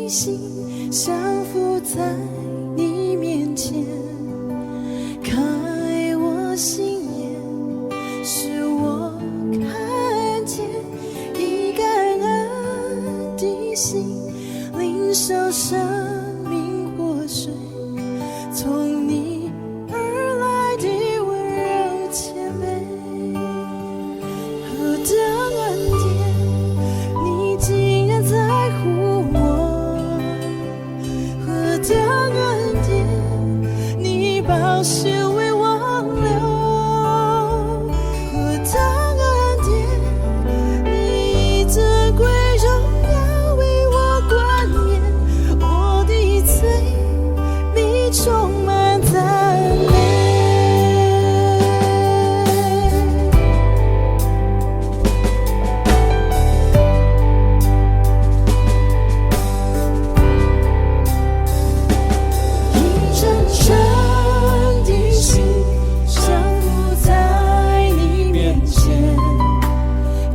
地心，降服在你面前，开我心眼，使我看见一感恩的心，领受生命活水，从你而来的温柔谦卑。何等恩典，你竟然在乎我，何等恩典，你宝血为我流，何等恩典，你以尊贵荣耀为我冠冕，我的罪必充满赞美。以真诚的心降服在你面前，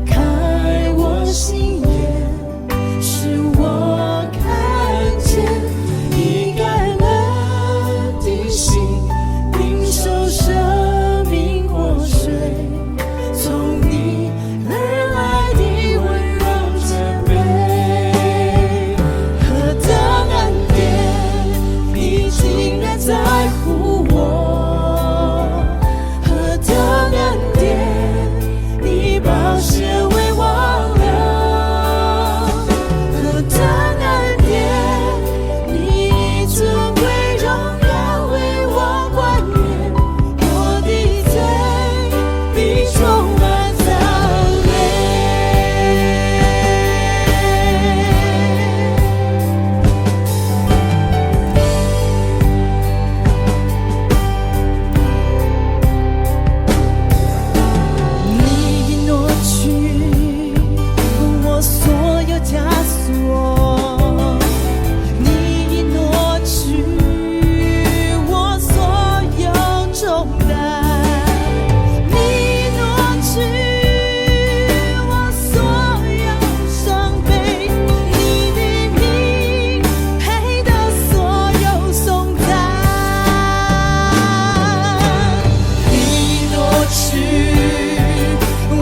开我心眼，使我看见一感恩的心，领受生命活水，从你而来的温柔谦卑。何等恩典，你竟然在乎我，何等恩典，你宝血为我流，何等恩典，你以尊贵荣耀为我冠冕，我的罪必充满赞美。你已挪去我所有枷锁，你已挪去我所有重担，你已挪去我所有伤悲，你的名配得所有颂赞。你已挪去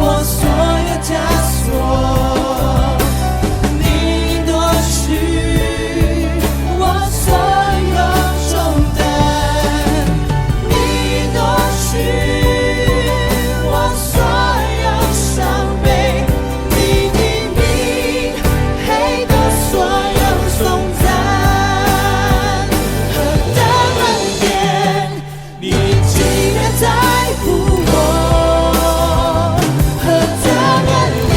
我所有枷锁，你已挪去我所有重担，你已挪去我所有伤悲，你的名配得所有颂赞。何等恩典，你竟然在乎我，何等恩典，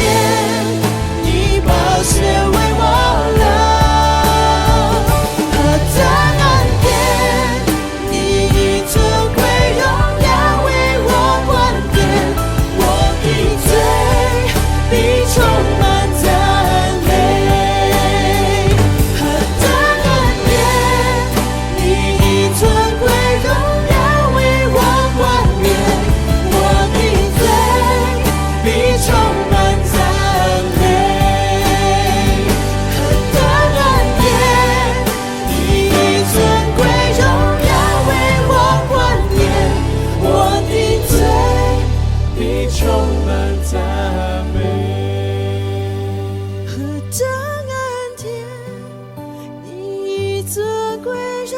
你宝血为我流，何等恩典，你以尊贵荣耀为我冠冕，我的罪必充满赞美。何等恩典，你以尊贵荣耀为我冠冕，我的罪必充满赞美。何等恩典，你以尊贵荣耀为我冠冕，我的罪必充满赞美。何等恩典，你以尊贵荣